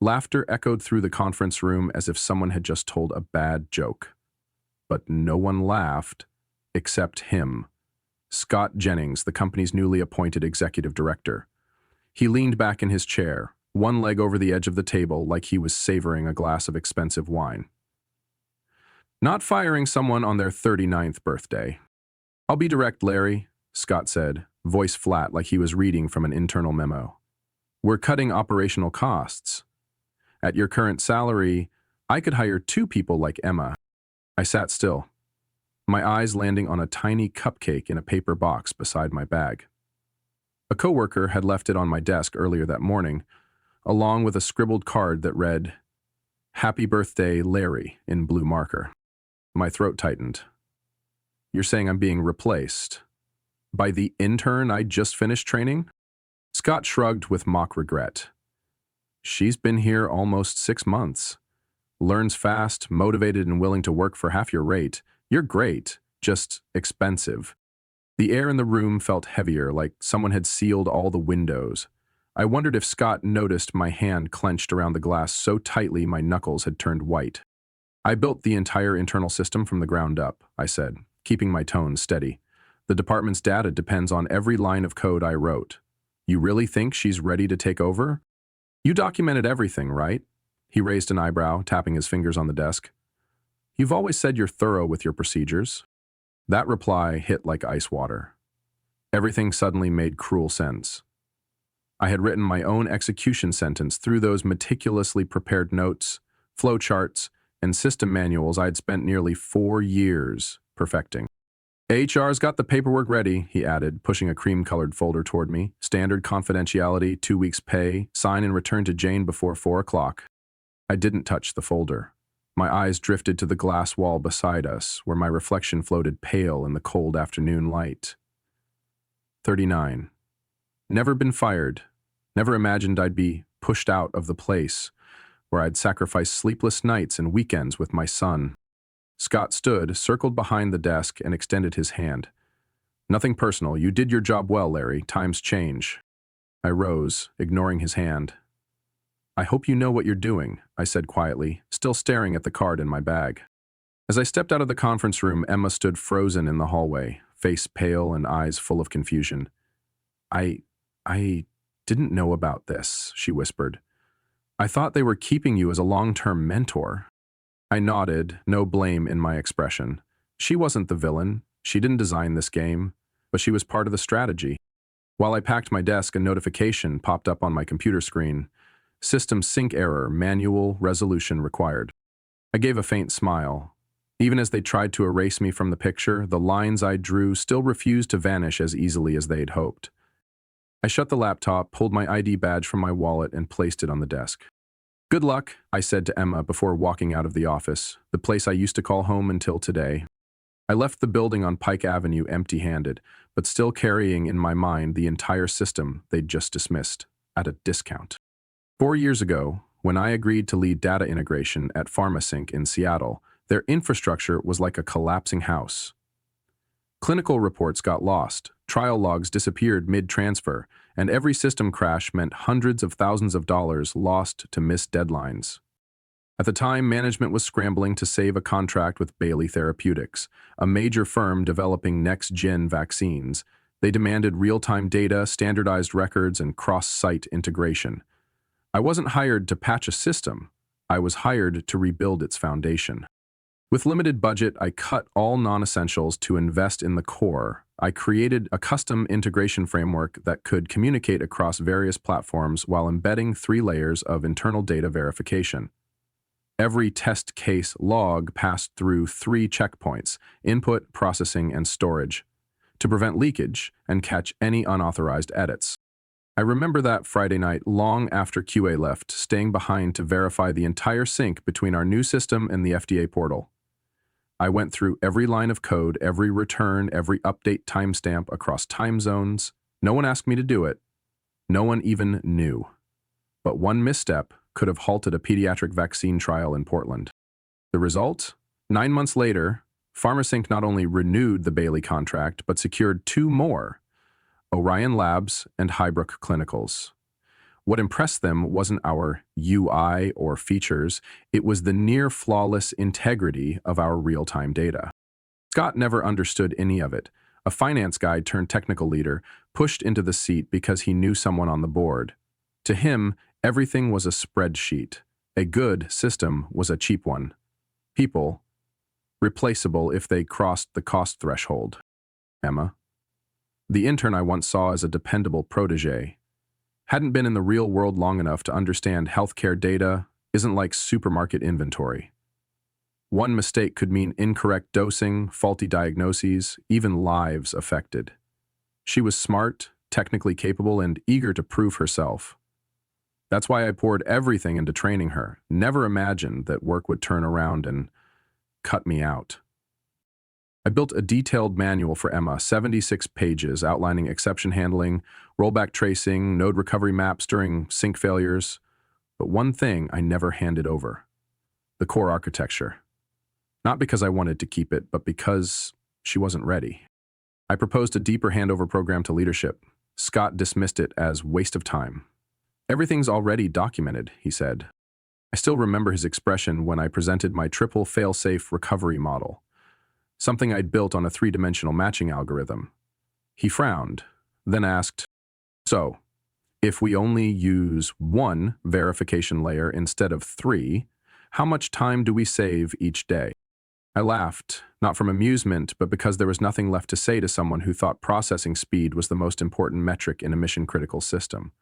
Laughter echoed through the conference room as if someone had just told a bad joke. But no one laughed except him, Scott Jennings, the company's newly appointed executive director. He leaned back in his chair, one leg over the edge of the table like he was savoring a glass of expensive wine. Not firing someone on their 39th birthday. I'll be direct, Larry, Scott said, voice flat like he was reading from an internal memo. We're cutting operational costs. At your current salary, I could hire 2 people like Emma. I sat still, my eyes landing on a tiny cupcake in a paper box beside my bag. A coworker had left it on my desk earlier that morning, along with a scribbled card that read, "Happy birthday, Larry," in blue marker. My throat tightened. You're saying I'm being replaced? By the intern I just finished training? Scott shrugged with mock regret. She's been here almost 6 months. Learns fast, motivated, and willing to work for half your rate. You're great, just expensive. The air in the room felt heavier, like someone had sealed all the windows. I wondered if Scott noticed my hand clenched around the glass so tightly my knuckles had turned white. I built the entire internal system from the ground up, I said, keeping my tone steady. The department's data depends on every line of code I wrote. You really think she's ready to take over? You documented everything, right? He raised an eyebrow, tapping his fingers on the desk. You've always said you're thorough with your procedures. That reply hit like ice water. Everything suddenly made cruel sense. I had written my own execution sentence through those meticulously prepared notes, flowcharts, and system manuals I had spent nearly 4 years perfecting. HR's got the paperwork ready, he added, pushing a cream-colored folder toward me. Standard confidentiality, 2 weeks' pay, sign and return to Jane before 4 o'clock. I didn't touch the folder. My eyes drifted to the glass wall beside us, where my reflection floated pale in the cold afternoon light. 39. Never been fired. Never imagined I'd be pushed out of the place, where I'd sacrifice sleepless nights and weekends with my son. Scott stood, circled behind the desk, and extended his hand. Nothing personal. You did your job well, Larry. Times change. I rose, ignoring his hand. I hope you know what you're doing, I said quietly, still staring at the card in my bag. As I stepped out of the conference room, Emma stood frozen in the hallway, face pale and eyes full of confusion. I didn't know about this, she whispered. I thought they were keeping you as a long-term mentor. I nodded, no blame in my expression. She wasn't the villain. She didn't design this game, but she was part of the strategy. While I packed my desk, a notification popped up on my computer screen. System sync error, manual resolution required. I gave a faint smile. Even as they tried to erase me from the picture, the lines I drew still refused to vanish as easily as they'd hoped. I shut the laptop, pulled my ID badge from my wallet, and placed it on the desk. Good luck, I said to Emma before walking out of the office, the place I used to call home until today. I left the building on Pike Avenue empty-handed, but still carrying in my mind the entire system they'd just dismissed, at a discount. 4 years ago, when I agreed to lead data integration at PharmaSync in Seattle, their infrastructure was like a collapsing house. Clinical reports got lost, trial logs disappeared mid-transfer, and every system crash meant hundreds of thousands of dollars lost to missed deadlines. At the time, management was scrambling to save a contract with Bailey Therapeutics, a major firm developing next-gen vaccines. They demanded real-time data, standardized records, and cross-site integration. I wasn't hired to patch a system. I was hired to rebuild its foundation. With limited budget, I cut all non-essentials to invest in the core. I created a custom integration framework that could communicate across various platforms while embedding 3 layers of internal data verification. Every test case log passed through 3 checkpoints: input, processing, and storage, to prevent leakage and catch any unauthorized edits. I remember that Friday night, long after QA left, staying behind to verify the entire sync between our new system and the FDA portal. I went through every line of code, every return, every update timestamp across time zones. No one asked me to do it. No one even knew. But one misstep could have halted a pediatric vaccine trial in Portland. The result? 9 months later, PharmaSync not only renewed the Bailey contract, but secured 2 more: Orion Labs and Highbrook Clinicals. What impressed them wasn't our UI or features, it was the near flawless integrity of our real-time data. Scott never understood any of it. A finance guy turned technical leader, pushed into the seat because he knew someone on the board. To him, everything was a spreadsheet. A good system was a cheap one. People, replaceable if they crossed the cost threshold. Emma, the intern I once saw as a dependable protege, hadn't been in the real world long enough to understand healthcare data isn't like supermarket inventory. One mistake could mean incorrect dosing, faulty diagnoses, even lives affected. She was smart, technically capable, and eager to prove herself. That's why I poured everything into training her, never imagined that work would turn around and cut me out. I built a detailed manual for Emma, 76 pages, outlining exception handling, rollback tracing, node recovery maps during sync failures. But one thing I never handed over: the core architecture. Not because I wanted to keep it, but because she wasn't ready. I proposed a deeper handover program to leadership. Scott dismissed it as waste of time. "Everything's already documented," he said. I still remember his expression when I presented my triple fail-safe recovery model, something I'd built on a three-dimensional matching algorithm. He frowned, then asked, "So, if we only use one verification layer instead of three, how much time do we save each day?" I laughed, not from amusement, but because there was nothing left to say to someone who thought processing speed was the most important metric in a mission-critical system.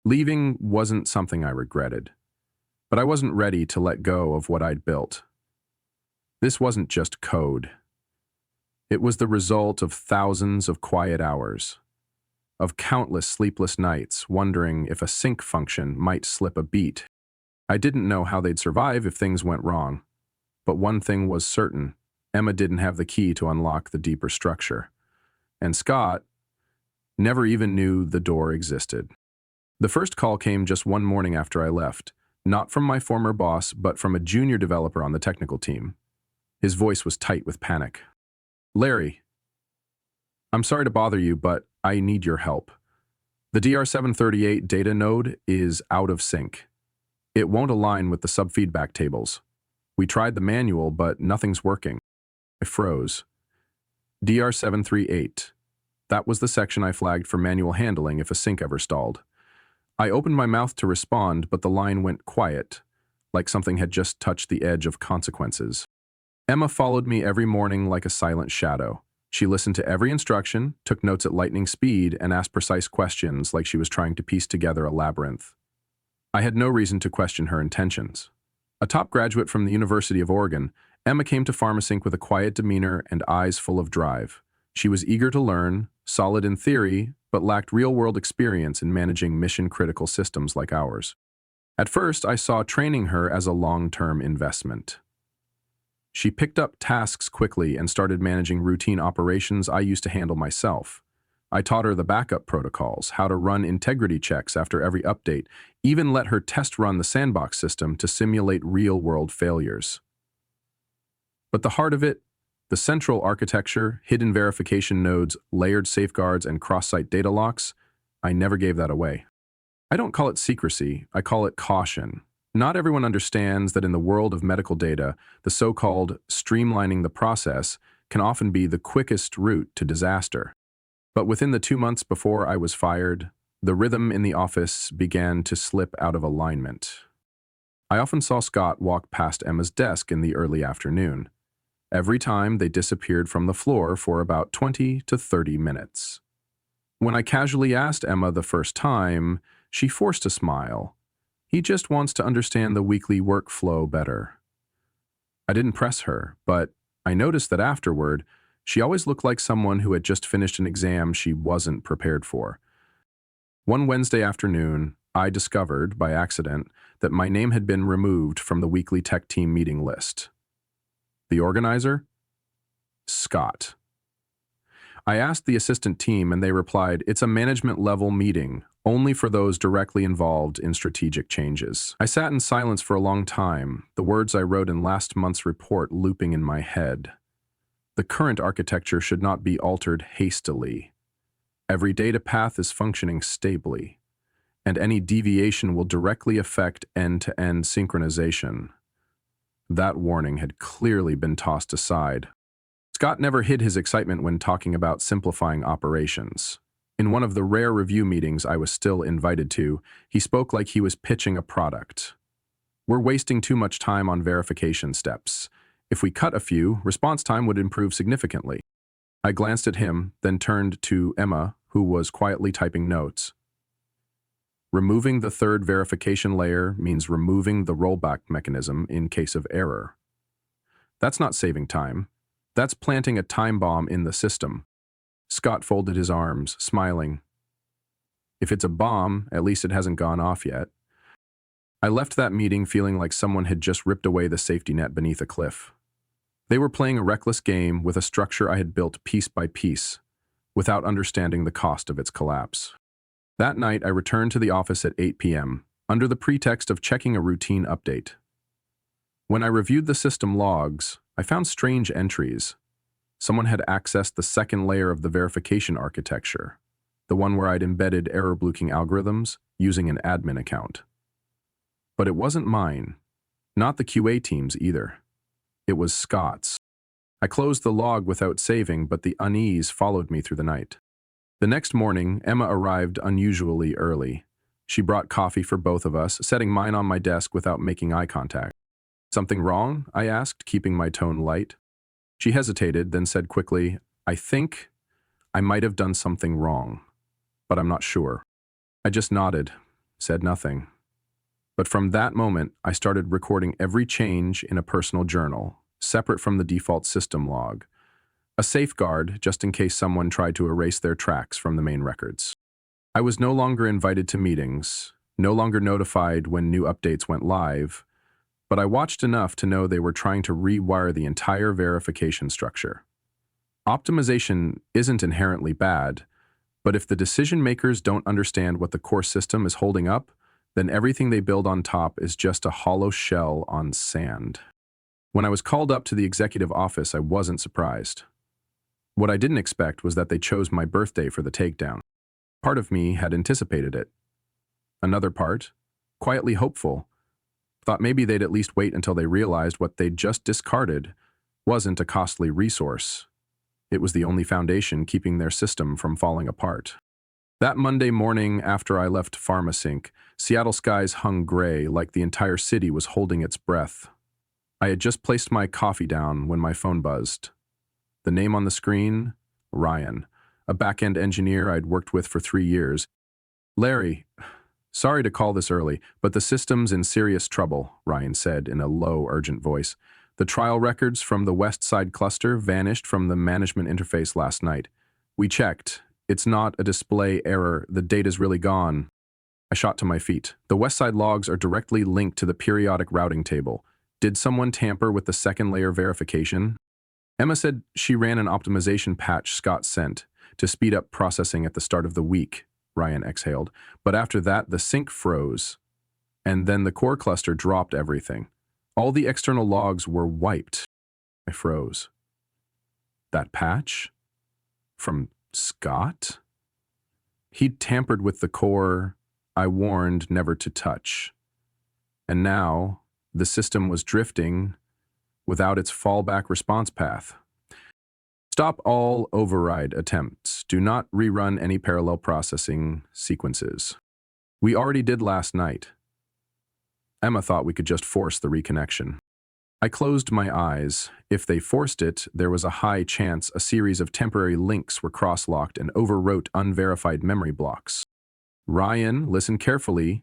Leaving wasn't something I regretted, but I wasn't ready to let go of what I'd built. This wasn't just code. It was the result of thousands of quiet hours, of countless sleepless nights wondering if a sync function might slip a beat. I didn't know how they'd survive if things went wrong. But one thing was certain: Emma didn't have the key to unlock the deeper structure. And Scott never even knew the door existed. The first call came just one morning after I left, not from my former boss, but from a junior developer on the technical team. His voice was tight with panic. "Larry, I'm sorry to bother you, but I need your help. The DR738 data node is out of sync. It won't align with the subfeedback tables. We tried the manual, but nothing's working." I froze. DR738. That was the section I flagged for manual handling if a sync ever stalled. I opened my mouth to respond, but the line went quiet, like something had just touched the edge of consequences. Emma followed me every morning like a silent shadow. She listened to every instruction, took notes at lightning speed, and asked precise questions like she was trying to piece together a labyrinth. I had no reason to question her intentions. A top graduate from the University of Oregon, Emma came to PharmaSync with a quiet demeanor and eyes full of drive. She was eager to learn, solid in theory, but lacked real-world experience in managing mission-critical systems like ours. At first, I saw training her as a long-term investment. She picked up tasks quickly and started managing routine operations I used to handle myself. I taught her the backup protocols, how to run integrity checks after every update, even let her test run the sandbox system to simulate real-world failures. But the heart of it, the central architecture, hidden verification nodes, layered safeguards, and cross-site data locks, I never gave that away. I don't call it secrecy, I call it caution. Not everyone understands that in the world of medical data, the so-called streamlining the process can often be the quickest route to disaster. But within the 2 months before I was fired, the rhythm in the office began to slip out of alignment. I often saw Scott walk past Emma's desk in the early afternoon. Every time they disappeared from the floor for about 20 to 30 minutes. When I casually asked Emma the first time, she forced a smile. "He just wants to understand the weekly workflow better." I didn't press her, but I noticed that afterward, she always looked like someone who had just finished an exam she wasn't prepared for. One Wednesday afternoon, I discovered, by accident, that my name had been removed from the weekly tech team meeting list. The organizer? Scott. I asked the assistant team and they replied, "It's a management-level meeting, only for those directly involved in strategic changes." I sat in silence for a long time, the words I wrote in last month's report looping in my head. The current architecture should not be altered hastily. Every data path is functioning stably. and any deviation will directly affect end-to-end synchronization. That warning had clearly been tossed aside. Scott never hid his excitement when talking about simplifying operations. In one of the rare review meetings I was still invited to, he spoke like he was pitching a product. "We're wasting too much time on verification steps. If we cut a few, response time would improve significantly." I glanced at him, then turned to Emma, who was quietly typing notes. "Removing the third verification layer means removing the rollback mechanism in case of error. That's not saving time. That's planting a time bomb in the system." Scott folded his arms, smiling. "If it's a bomb, at least it hasn't gone off yet." I left that meeting feeling like someone had just ripped away the safety net beneath a cliff. They were playing a reckless game with a structure I had built piece by piece, without understanding the cost of its collapse. That night, I returned to the office at 8 p.m., under the pretext of checking a routine update. When I reviewed the system logs, I found strange entries. Someone had accessed the second layer of the verification architecture, the one where I'd embedded error-bluking algorithms using an admin account. But it wasn't mine, not the QA team's either. It was Scott's. I closed the log without saving, but the unease followed me through the night. The next morning, Emma arrived unusually early. She brought coffee for both of us, setting mine on my desk without making eye contact. "Something wrong?" I asked, keeping my tone light. She hesitated, then said quickly, "I think I might have done something wrong, but I'm not sure." I just nodded, said nothing. But from that moment, I started recording every change in a personal journal, separate from the default system log. A safeguard, just in case someone tried to erase their tracks from the main records. I was no longer invited to meetings, no longer notified when new updates went live, but I watched enough to know they were trying to rewire the entire verification structure. Optimization isn't inherently bad, but if the decision makers don't understand what the core system is holding up, then everything they build on top is just a hollow shell on sand. When I was called up to the executive office, I wasn't surprised. What I didn't expect was that they chose my birthday for the takedown. Part of me had anticipated it. Another part, quietly hopeful, thought maybe they'd at least wait until they realized what they'd just discarded wasn't a costly resource. It was the only foundation keeping their system from falling apart. That Monday morning after I left PharmaSync, Seattle skies hung gray like the entire city was holding its breath. I had just placed my coffee down when my phone buzzed. The name on the screen? Ryan, a back-end engineer I'd worked with for 3 years. "Larry, sorry to call this early, but the system's in serious trouble," Ryan said in a low, urgent voice. "The trial records from the West Side cluster vanished from the management interface last night. We checked. It's not a display error. The data's really gone." I shot to my feet. The West Side logs are directly linked to the periodic routing table. Did someone tamper with the second layer verification? Emma said she ran an optimization patch Scott sent to speed up processing at the start of the week, Ryan exhaled. But after that, the sync froze. And then the core cluster dropped everything. All the external logs were wiped. I froze. That patch? From Scott? He'd tampered with the core I warned never to touch. And now, the system was drifting without its fallback response path. Stop all override attempts. Do not rerun any parallel processing sequences. We already did last night. Emma thought we could just force the reconnection. I closed my eyes. If they forced it, there was a high chance a series of temporary links were cross-locked and overwrote unverified memory blocks. Ryan, listen carefully.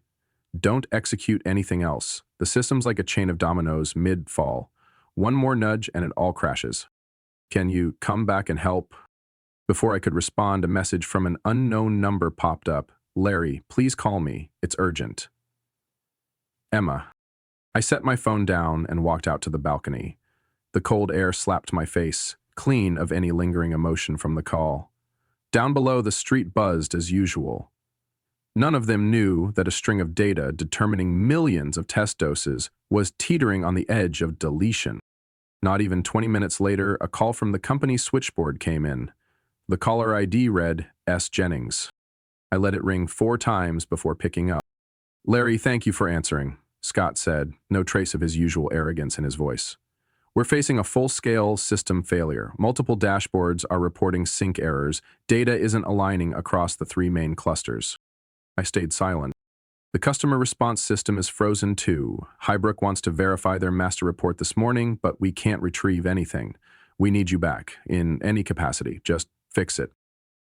Don't execute anything else. The system's like a chain of dominoes mid-fall. One more nudge and it all crashes. Can you come back and help? Before I could respond, a message from an unknown number popped up. Larry, please call me. It's urgent. Emma. I set my phone down and walked out to the balcony. The cold air slapped my face, clean of any lingering emotion from the call. Down below, the street buzzed as usual. None of them knew that a string of data determining millions of test doses was teetering on the edge of deletion. Not even 20 minutes later, a call from the company's switchboard came in. The caller ID read S. Jennings. I let it ring 4 times before picking up. "Larry, thank you for answering," Scott said, no trace of his usual arrogance in his voice. "We're facing a full-scale system failure. Multiple dashboards are reporting sync errors. Data isn't aligning across the 3 main clusters." I stayed silent. "The customer response system is frozen too. Highbrook wants to verify their master report this morning, but we can't retrieve anything. We need you back, in any capacity. Just fix it."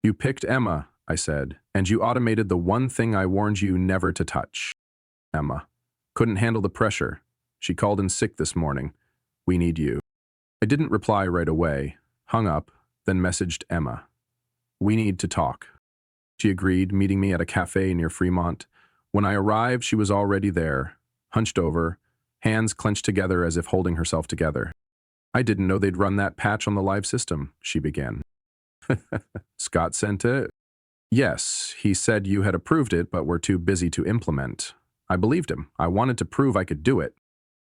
"You picked Emma," I said, "and you automated the one thing I warned you never to touch." "Emma. Couldn't handle the pressure. She called in sick this morning. We need you." I didn't reply right away, hung up, then messaged Emma. "We need to talk." She agreed, meeting me at a cafe near Fremont. When I arrived, she was already there, hunched over, hands clenched together as if holding herself together. "I didn't know they'd run that patch on the live system," she began. "Scott sent it?" "Yes, he said you had approved it but were too busy to implement." I believed him. I wanted to prove I could do it.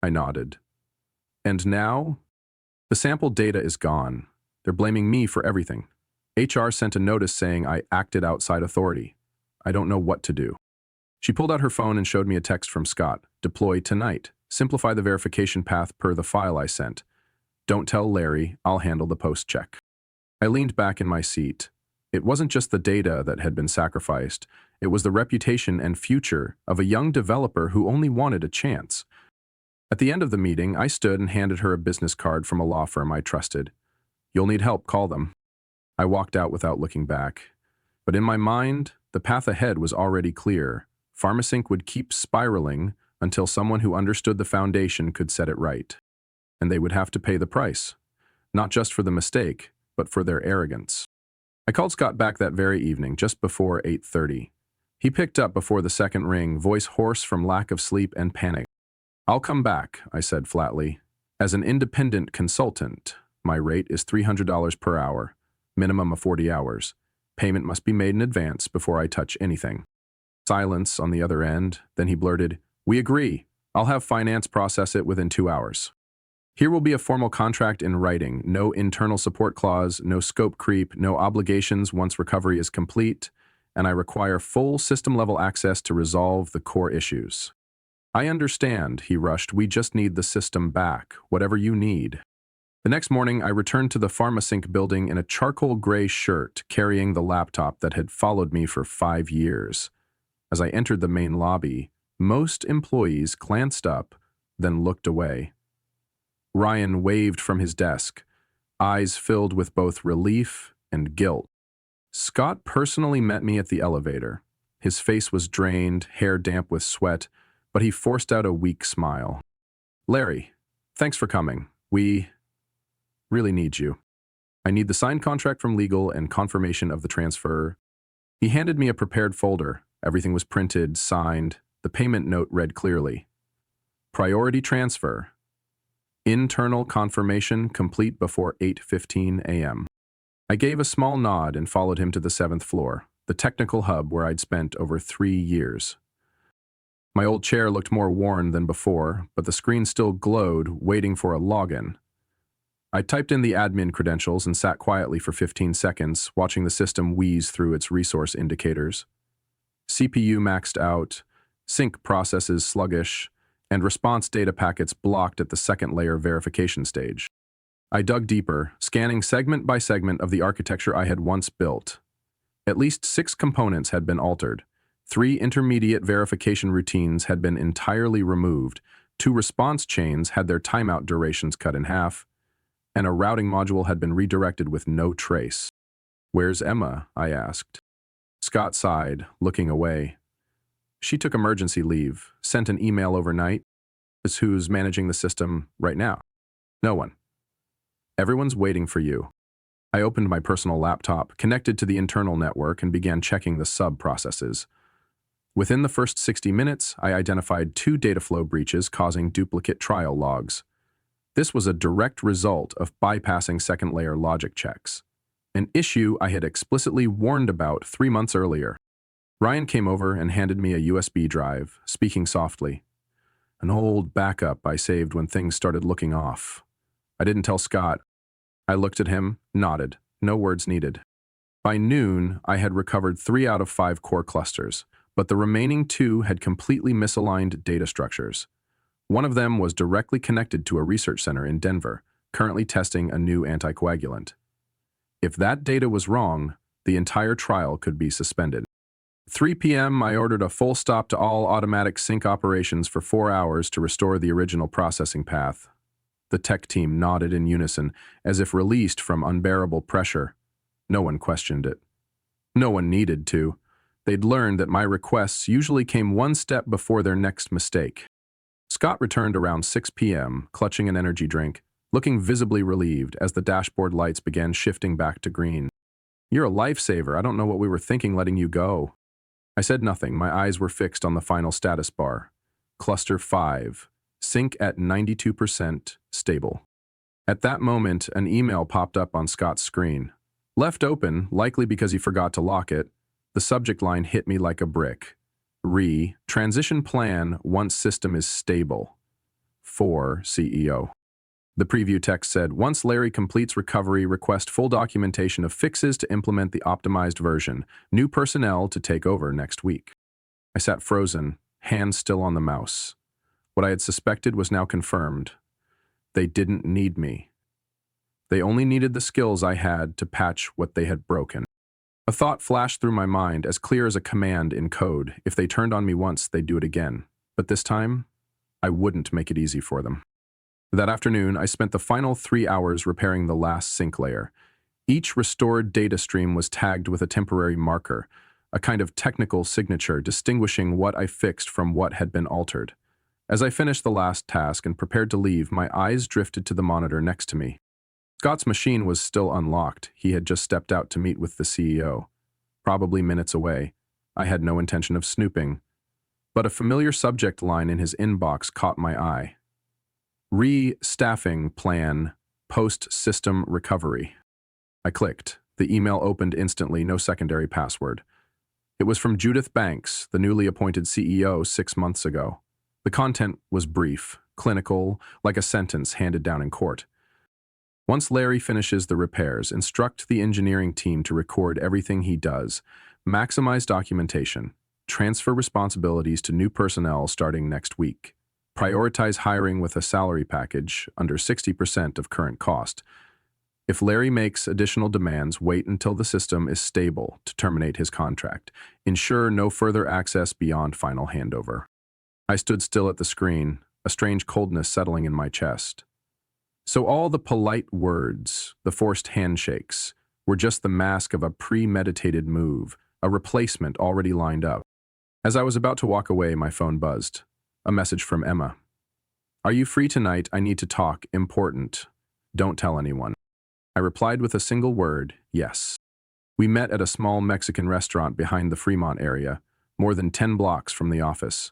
I nodded. "And now?" "The sample data is gone. They're blaming me for everything. HR sent a notice saying I acted outside authority. I don't know what to do." She pulled out her phone and showed me a text from Scott. "Deploy tonight. Simplify the verification path per the file I sent. Don't tell Larry. I'll handle the post-check." I leaned back in my seat. It wasn't just the data that had been sacrificed. It was the reputation and future of a young developer who only wanted a chance. At the end of the meeting, I stood and handed her a business card from a law firm I trusted. "You'll need help, call them." I walked out without looking back. But in my mind, the path ahead was already clear. Pharmasync would keep spiraling until someone who understood the foundation could set it right. And they would have to pay the price. Not just for the mistake, but for their arrogance. I called Scott back that very evening, just before 8:30. He picked up before the second ring, voice hoarse from lack of sleep and panic. "I'll come back," I said flatly. "As an independent consultant, my rate is $300 per hour, minimum of 40 hours. Payment must be made in advance before I touch anything." Silence on the other end, then he blurted, "We agree. I'll have finance process it within 2 hours. Here will be a formal contract in writing, no internal support clause, no scope creep, no obligations once recovery is complete, and I require full system-level access to resolve the core issues." "I understand," he rushed. "We just need the system back, whatever you need." The next morning, I returned to the Pharmasync building in a charcoal gray shirt, carrying the laptop that had followed me for 5 years. As I entered the main lobby, most employees glanced up, then looked away. Ryan waved from his desk, eyes filled with both relief and guilt. Scott personally met me at the elevator. His face was drained, hair damp with sweat, but he forced out a weak smile. "Larry, thanks for coming. We really need you. I need the signed contract from legal and confirmation of the transfer." He handed me a prepared folder. Everything was printed, signed. The payment note read clearly. "Priority transfer. Internal confirmation complete before 8:15 a.m. I gave a small nod and followed him to the 7th floor, the technical hub where I'd spent over 3 years. My old chair looked more worn than before, but the screen still glowed, waiting for a login. I typed in the admin credentials and sat quietly for 15 seconds, watching the system wheeze through its resource indicators. CPU maxed out, sync processes sluggish, and response data packets blocked at the second layer verification stage. I dug deeper, scanning segment by segment of the architecture I had once built. At least 6 components had been altered. 3 intermediate verification routines had been entirely removed, 2 response chains had their timeout durations cut in half, and a routing module had been redirected with no trace. "Where's Emma?" I asked. Scott sighed, looking away. "She took emergency leave, sent an email overnight. Is who's managing the system right now?" "No one. Everyone's waiting for you." I opened my personal laptop, connected to the internal network, and began checking the sub-processes. Within the first 60 minutes, I identified 2 data flow breaches causing duplicate trial logs. This was a direct result of bypassing second-layer logic checks, an issue I had explicitly warned about 3 months earlier. Ryan came over and handed me a USB drive, speaking softly. "An old backup I saved when things started looking off. I didn't tell Scott." I looked at him, nodded. No words needed. By noon, I had recovered 3 out of 5 core clusters, but the remaining 2 had completely misaligned data structures. One of them was directly connected to a research center in Denver, currently testing a new anticoagulant. If that data was wrong, the entire trial could be suspended. 3 p.m., I ordered a full stop to all automatic sync operations for 4 hours to restore the original processing path. The tech team nodded in unison, as if released from unbearable pressure. No one questioned it. No one needed to. They'd learned that my requests usually came one step before their next mistake. Scott returned around 6 p.m., clutching an energy drink, looking visibly relieved as the dashboard lights began shifting back to green. "You're a lifesaver. I don't know what we were thinking letting you go." I said nothing. My eyes were fixed on the final status bar. Cluster 5. Sync at 92%, stable. At that moment, an email popped up on Scott's screen. Left open, likely because he forgot to lock it, the subject line hit me like a brick. Transition plan once system is stable. For CEO. The preview text said, "Once Larry completes recovery, request full documentation of fixes to implement the optimized version. New personnel to take over next week." I sat frozen, hands still on the mouse. What I had suspected was now confirmed. They didn't need me. They only needed the skills I had to patch what they had broken. A thought flashed through my mind, as clear as a command in code. If they turned on me once, they'd do it again. But this time, I wouldn't make it easy for them. That afternoon, I spent the final 3 hours repairing the last sync layer. Each restored data stream was tagged with a temporary marker, a kind of technical signature distinguishing what I fixed from what had been altered. As I finished the last task and prepared to leave, my eyes drifted to the monitor next to me. Scott's machine was still unlocked. He had just stepped out to meet with the CEO. Probably minutes away. I had no intention of snooping. But a familiar subject line in his inbox caught my eye. Staffing plan, post-system recovery. I clicked. The email opened instantly, no secondary password. It was from Judith Banks, the newly appointed CEO 6 months ago. The content was brief, clinical, like a sentence handed down in court. "Once Larry finishes the repairs, instruct the engineering team to record everything he does, maximize documentation, transfer responsibilities to new personnel starting next week. Prioritize hiring with a salary package under 60% of current cost. If Larry makes additional demands, wait until the system is stable to terminate his contract. Ensure no further access beyond final handover." I stood still at the screen, a strange coldness settling in my chest. So all the polite words, the forced handshakes, were just the mask of a premeditated move, a replacement already lined up. As I was about to walk away, my phone buzzed. A message from Emma. "Are you free tonight? I need to talk. Important. Don't tell anyone." I replied with a single word, yes. We met at a small Mexican restaurant behind the Fremont area, more than 10 blocks from the office.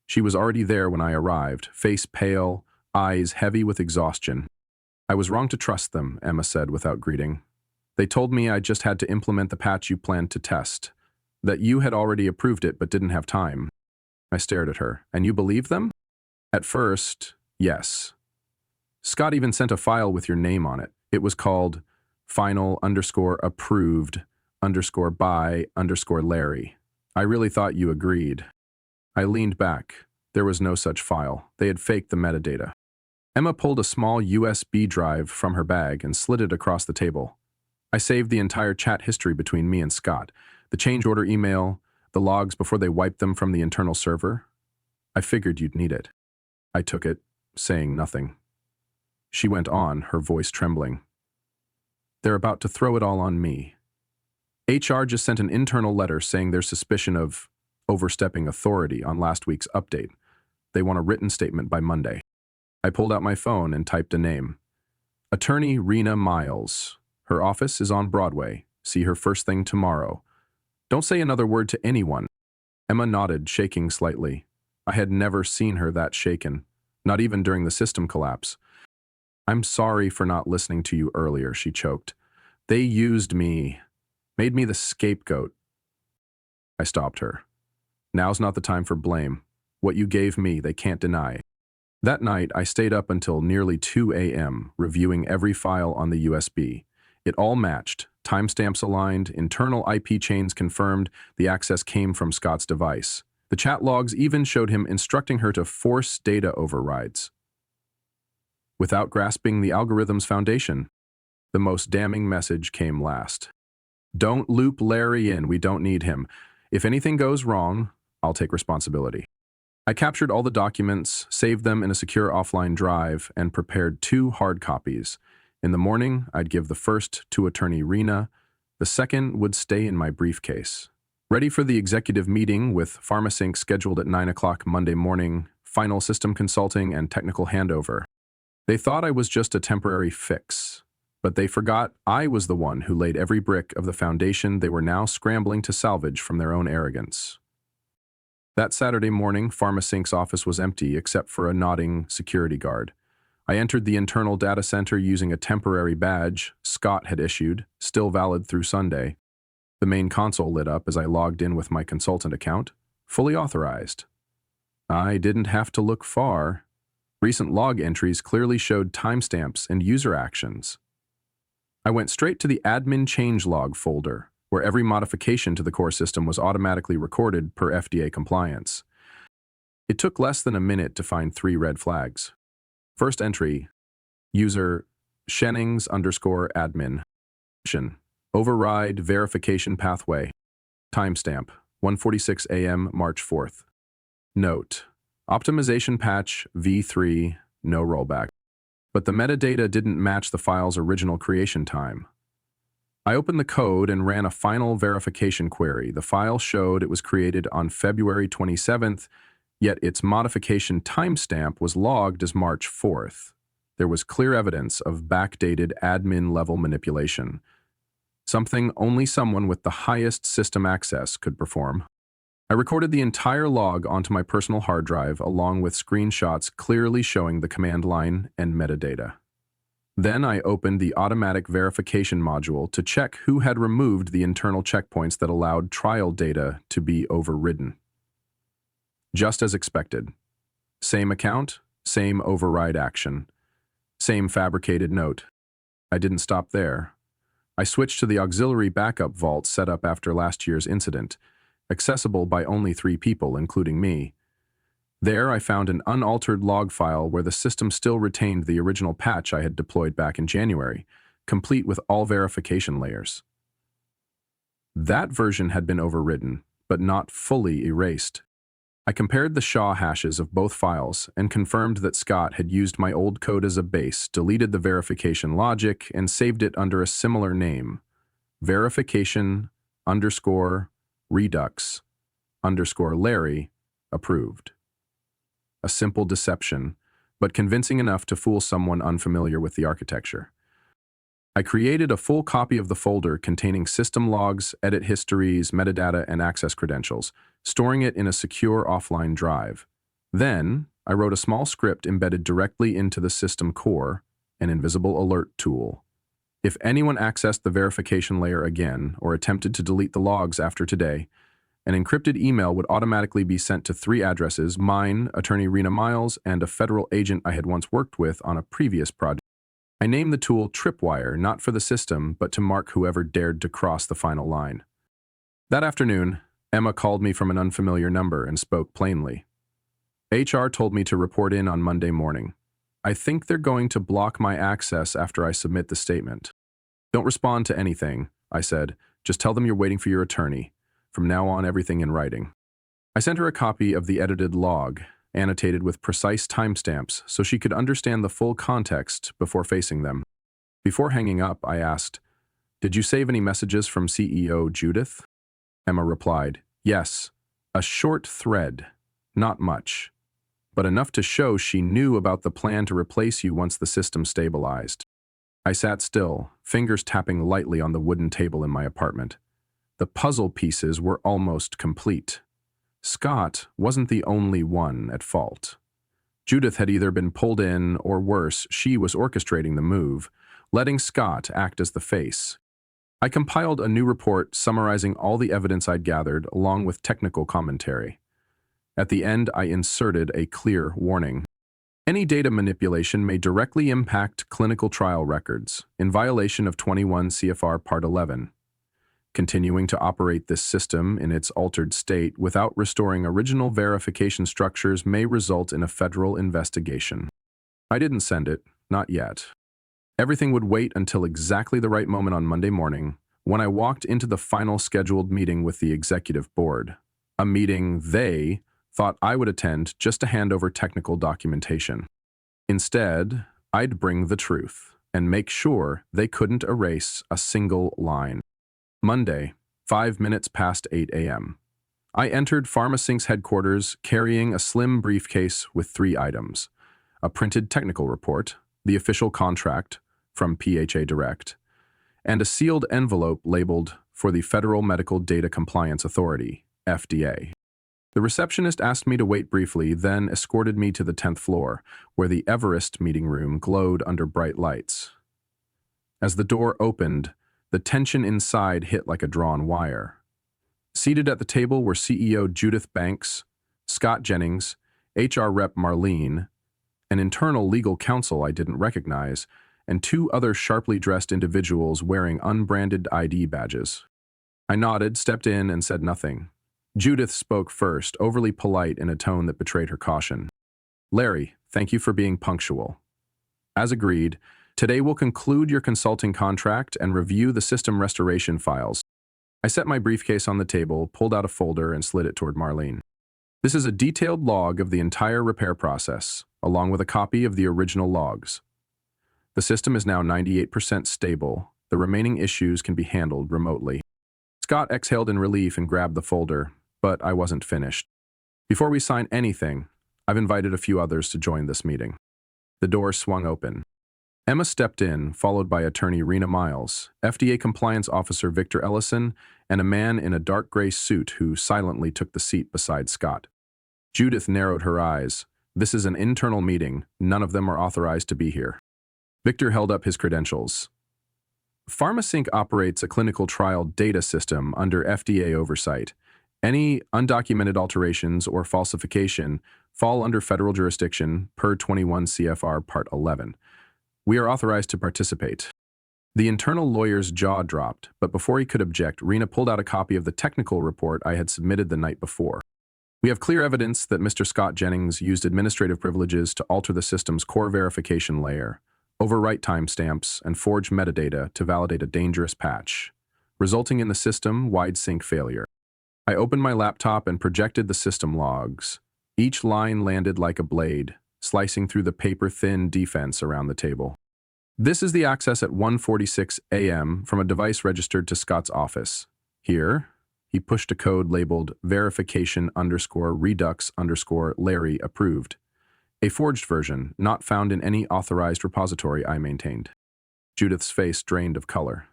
She was already there when I arrived, face pale, eyes heavy with exhaustion. "I was wrong to trust them," Emma said without greeting. "They told me I just had to implement the patch you planned to test, that you had already approved it but didn't have time." I stared at her. "And you believe them?" "At first, yes. Scott even sent a file with your name on it. It was called final_approved_by_Larry. I really thought you agreed." I leaned back. There was no such file. They had faked the metadata. Emma pulled a small USB drive from her bag and slid it across the table. I saved the entire chat history between me and Scott, the change order email, the logs before they wiped them from the internal server. "I figured you'd need it." I took it, saying nothing. She went on, her voice trembling. "They're about to throw it all on me. HR just sent an internal letter saying there's suspicion of overstepping authority on last week's update. They want a written statement by Monday." I pulled out my phone and typed a name. Attorney Rena Miles. Her office is on Broadway. See her first thing tomorrow. Don't say another word to anyone. Emma nodded, shaking slightly. I had never seen her that shaken, not even during the system collapse. "I'm sorry for not listening to you earlier," she choked. "They used me, made me the scapegoat." I stopped her. "Now's not the time for blame. What you gave me, they can't deny." That night, I stayed up until nearly 2 a.m., reviewing every file on the USB. It all matched. timestamps aligned, internal IP chains confirmed the access came from Scott's device. The chat logs even showed him instructing her to force data overrides. Without grasping the algorithm's foundation, the most damning message came last. Don't loop Larry in, we don't need him. If anything goes wrong, I'll take responsibility. I captured all the documents, saved them in a secure offline drive, and prepared 2 hard copies. In the morning, I'd give the first to attorney Rena. The second would stay in my briefcase. Ready for the executive meeting with PharmaSync scheduled at 9 o'clock Monday morning, final system consulting and technical handover. They thought I was just a temporary fix, but they forgot I was the one who laid every brick of the foundation they were now scrambling to salvage from their own arrogance. That Saturday morning, PharmaSync's office was empty except for a nodding security guard. I entered the internal data center using a temporary badge Scott had issued, still valid through Sunday. The main console lit up as I logged in with my consultant account, fully authorized. I didn't have to look far. Recent log entries clearly showed timestamps and user actions. I went straight to the admin changelog folder, where every modification to the core system was automatically recorded per FDA compliance. It took less than a minute to find 3 red flags. First entry, user Shennings_admin. Override verification pathway. Timestamp, 1:46 a.m. March 4th. Note, optimization patch v3, no rollback. But the metadata didn't match the file's original creation time. I opened the code and ran a final verification query. The file showed it was created on February 27th, yet its modification timestamp was logged as March 4th. There was clear evidence of backdated admin-level manipulation, something only someone with the highest system access could perform. I recorded the entire log onto my personal hard drive along with screenshots clearly showing the command line and metadata. Then I opened the automatic verification module to check who had removed the internal checkpoints that allowed trial data to be overridden. Just as expected. Same account, same override action, same fabricated note. I didn't stop there. I switched to the auxiliary backup vault set up after last year's incident, accessible by only 3 people, including me. There I found an unaltered log file where the system still retained the original patch I had deployed back in January, complete with all verification layers. That version had been overridden, but not fully erased. I compared the SHA hashes of both files and confirmed that Scott had used my old code as a base, deleted the verification logic, and saved it under a similar name, verification_redux_Larry approved. A simple deception, but convincing enough to fool someone unfamiliar with the architecture. I created a full copy of the folder containing system logs, edit histories, metadata, and access credentials, storing it in a secure offline drive. Then, I wrote a small script embedded directly into the system core, an invisible alert tool. If anyone accessed the verification layer again or attempted to delete the logs after today, an encrypted email would automatically be sent to 3 addresses, mine, attorney Rena Miles, and a federal agent I had once worked with on a previous project. I named the tool Tripwire, not for the system, but to mark whoever dared to cross the final line. That afternoon, Emma called me from an unfamiliar number and spoke plainly. HR told me to report in on Monday morning. I think they're going to block my access after I submit the statement. Don't respond to anything, I said. Just tell them you're waiting for your attorney. From now on, everything in writing. I sent her a copy of the edited log, annotated with precise timestamps so she could understand the full context before facing them. Before hanging up, I asked, "Did you save any messages from CEO Judith?" Emma replied, "Yes, a short thread, not much, but enough to show she knew about the plan to replace you once the system stabilized." I sat still, fingers tapping lightly on the wooden table in my apartment. The puzzle pieces were almost complete. Scott wasn't the only one at fault. Judith had either been pulled in, or worse, she was orchestrating the move, letting Scott act as the face. I compiled a new report summarizing all the evidence I'd gathered, along with technical commentary. At the end, I inserted a clear warning. Any data manipulation may directly impact clinical trial records in violation of 21 CFR Part 11. Continuing to operate this system in its altered state without restoring original verification structures may result in a federal investigation. I didn't send it, not yet. Everything would wait until exactly the right moment on Monday morning when I walked into the final scheduled meeting with the executive board, a meeting they thought I would attend just to hand over technical documentation. Instead, I'd bring the truth and make sure they couldn't erase a single line. Monday, 5 minutes past 8 a.m. I entered PharmaSync's headquarters carrying a slim briefcase with 3 items: a printed technical report, the official contract from PHA Direct, and a sealed envelope labeled for the Federal Medical Data Compliance Authority, FDA. The receptionist asked me to wait briefly, then escorted me to the 10th floor, where the Everest meeting room glowed under bright lights. As the door opened, the tension inside hit like a drawn wire. Seated at the table were CEO Judith Banks, Scott Jennings, HR Rep Marlene, an internal legal counsel I didn't recognize, and 2 other sharply dressed individuals wearing unbranded ID badges. I nodded, stepped in, and said nothing. Judith spoke first, overly polite in a tone that betrayed her caution. "Larry, thank you for being punctual. As agreed, today we'll conclude your consulting contract and review the system restoration files." I set my briefcase on the table, pulled out a folder, and slid it toward Marlene. "This is a detailed log of the entire repair process, along with a copy of the original logs. The system is now 98% stable. The remaining issues can be handled remotely." Scott exhaled in relief and grabbed the folder, but I wasn't finished. "Before we sign anything, I've invited a few others to join this meeting." The door swung open. Emma stepped in, followed by attorney Rena Miles, FDA compliance officer Victor Ellison, and a man in a dark gray suit who silently took the seat beside Scott. Judith narrowed her eyes. "This is an internal meeting. None of them are authorized to be here." Victor held up his credentials. PharmaSync operates a clinical trial data system under FDA oversight. Any undocumented alterations or falsification fall under federal jurisdiction per 21 CFR Part 11. We are authorized to participate. The internal lawyer's jaw dropped, but before he could object, Rena pulled out a copy of the technical report I had submitted the night before. "We have clear evidence that Mr. Scott Jennings used administrative privileges to alter the system's core verification layer, overwrite timestamps, and forge metadata to validate a dangerous patch, resulting in the system-wide sync failure." I opened my laptop and projected the system logs. Each line landed like a blade, slicing through the paper-thin defense around the table. "This is the access at 1:46 a.m. from a device registered to Scott's office. Here," he pushed a code labeled verification_redux_Larry approved. A forged version, not found in any authorized repository I maintained. Judith's face drained of color.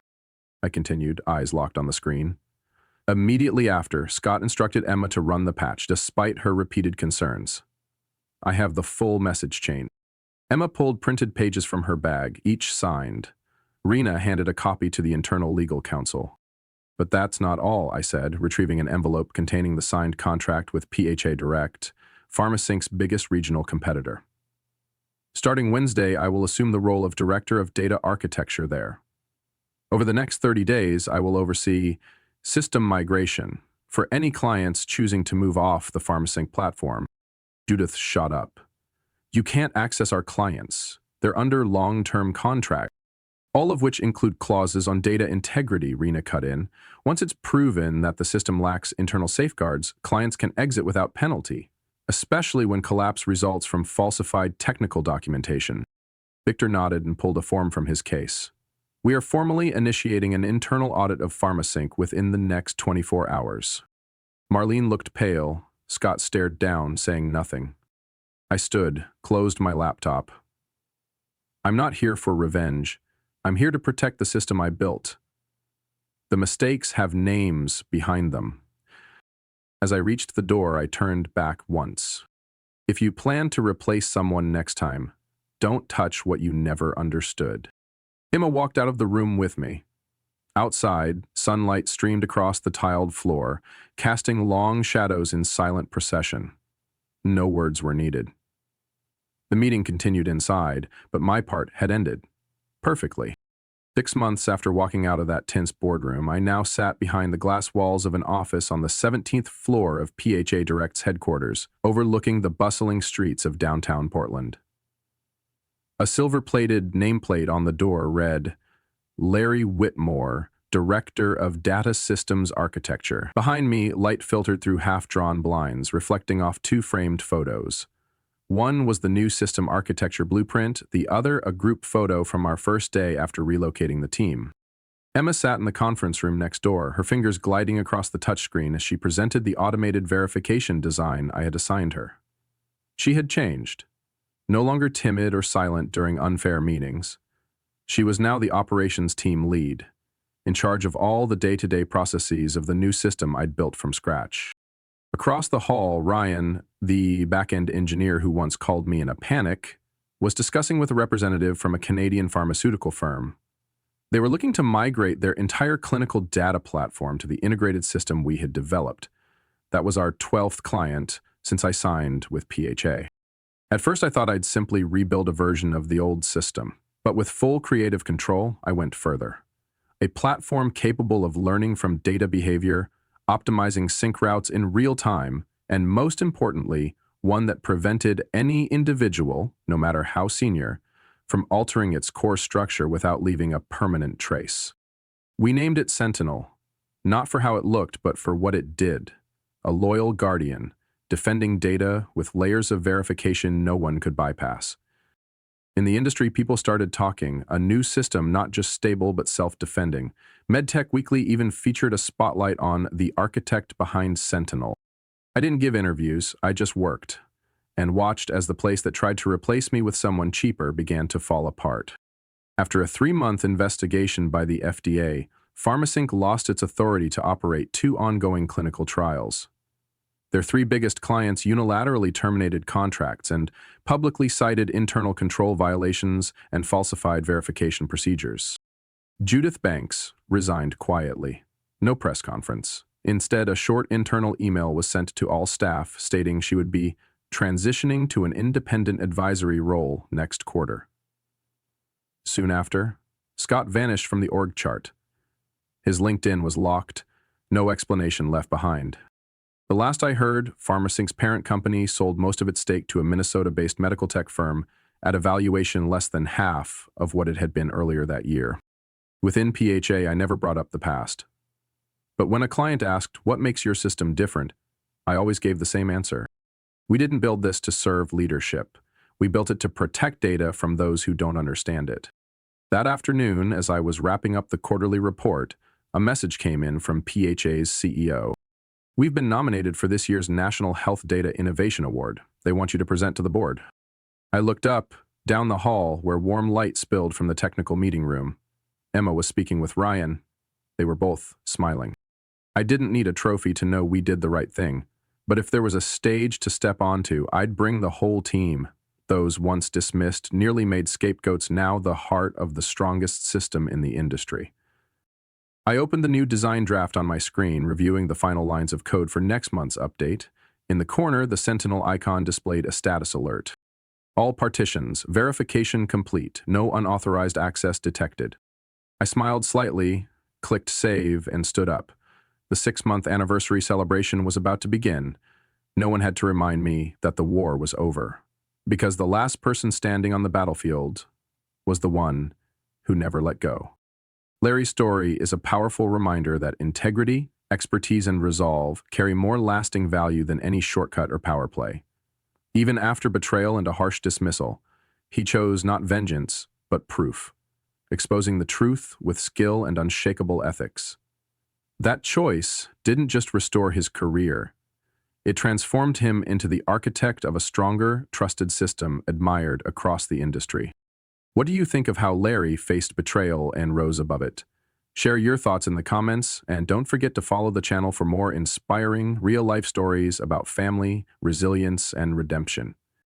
I continued, eyes locked on the screen. "Immediately after, Scott instructed Emma to run the patch, despite her repeated concerns. I have the full message chain." Emma pulled printed pages from her bag, each signed. Rena handed a copy to the internal legal counsel. "But that's not all," I said, retrieving an envelope containing the signed contract with PHA Direct, PharmaSync's biggest regional competitor. "Starting Wednesday, I will assume the role of Director of Data Architecture there. Over the next 30 days, I will oversee system migration for any clients choosing to move off the PharmaSync platform." Judith shot up. "You can't access our clients. They're under long-term contract, all of which include clauses on data integrity," Rena cut in. "Once it's proven that the system lacks internal safeguards, clients can exit without penalty, especially when collapse results from falsified technical documentation." Victor nodded and pulled a form from his case. "We are formally initiating an internal audit of PharmaSync within the next 24 hours. Marlene looked pale. Scott stared down, saying nothing. I stood, closed my laptop. "I'm not here for revenge. I'm here to protect the system I built. The mistakes have names behind them." As I reached the door, I turned back once. "If you plan to replace someone next time, don't touch what you never understood." Emma walked out of the room with me. Outside, sunlight streamed across the tiled floor, casting long shadows in silent procession. No words were needed. The meeting continued inside, but my part had ended. Perfectly. 6 months after walking out of that tense boardroom, I now sat behind the glass walls of an office on the 17th floor of PHA Direct's headquarters, overlooking the bustling streets of downtown Portland. A silver-plated nameplate on the door read, Larry Whitmore, Director of Data Systems Architecture. Behind me, light filtered through half-drawn blinds, reflecting off two framed photos. One was the new system architecture blueprint, the other a group photo from our first day after relocating the team. Emma sat in the conference room next door, her fingers gliding across the touchscreen as she presented the automated verification design I had assigned her. She had changed. No longer timid or silent during unfair meetings. She was now the operations team lead, in charge of all the day-to-day processes of the new system I'd built from scratch. Across the hall, Ryan, the back-end engineer who once called me in a panic, was discussing with a representative from a Canadian pharmaceutical firm. They were looking to migrate their entire clinical data platform to the integrated system we had developed. That was our 12th client since I signed with PHA. At first, I thought I'd simply rebuild a version of the old system, but with full creative control, I went further. A platform capable of learning from data behavior, optimizing sync routes in real time, and most importantly, one that prevented any individual, no matter how senior, from altering its core structure without leaving a permanent trace. We named it Sentinel, not for how it looked, but for what it did. A loyal guardian, defending data with layers of verification no one could bypass. In the industry, people started talking, a new system not just stable but self-defending. MedTech Weekly even featured a spotlight on the architect behind Sentinel. I didn't give interviews, I just worked, and watched as the place that tried to replace me with someone cheaper began to fall apart. After a 3-month investigation by the FDA, Pharmasync lost its authority to operate 2 ongoing clinical trials. Their 3 biggest clients unilaterally terminated contracts and publicly cited internal control violations and falsified verification procedures. Judith Banks resigned quietly. No press conference. Instead, a short internal email was sent to all staff stating she would be transitioning to an independent advisory role next quarter. Soon after, Scott vanished from the org chart. His LinkedIn was locked, no explanation left behind. The last I heard, Pharmasync's parent company sold most of its stake to a Minnesota-based medical tech firm at a valuation less than half of what it had been earlier that year. Within PHA, I never brought up the past. But when a client asked, what makes your system different, I always gave the same answer. We didn't build this to serve leadership. We built it to protect data from those who don't understand it. That afternoon, as I was wrapping up the quarterly report, a message came in from PHA's CEO. We've been nominated for this year's National Health Data Innovation Award. They want you to present to the board. I looked up, down the hall, where warm light spilled from the technical meeting room. Emma was speaking with Ryan. They were both smiling. I didn't need a trophy to know we did the right thing, but if there was a stage to step onto, I'd bring the whole team. Those once dismissed, nearly made scapegoats, now the heart of the strongest system in the industry. I opened the new design draft on my screen, reviewing the final lines of code for next month's update. In the corner, the Sentinel icon displayed a status alert. All partitions, verification complete, no unauthorized access detected. I smiled slightly, clicked save, and stood up. The 6-month anniversary celebration was about to begin. No one had to remind me that the war was over, because the last person standing on the battlefield was the one who never let go. Larry's story is a powerful reminder that integrity, expertise, and resolve carry more lasting value than any shortcut or power play. Even after betrayal and a harsh dismissal, he chose not vengeance, but proof, exposing the truth with skill and unshakable ethics. That choice didn't just restore his career. It transformed him into the architect of a stronger, trusted system admired across the industry. What do you think of how Larry faced betrayal and rose above it? Share your thoughts in the comments, and don't forget to follow the channel for more inspiring, real-life stories about family, resilience, and redemption.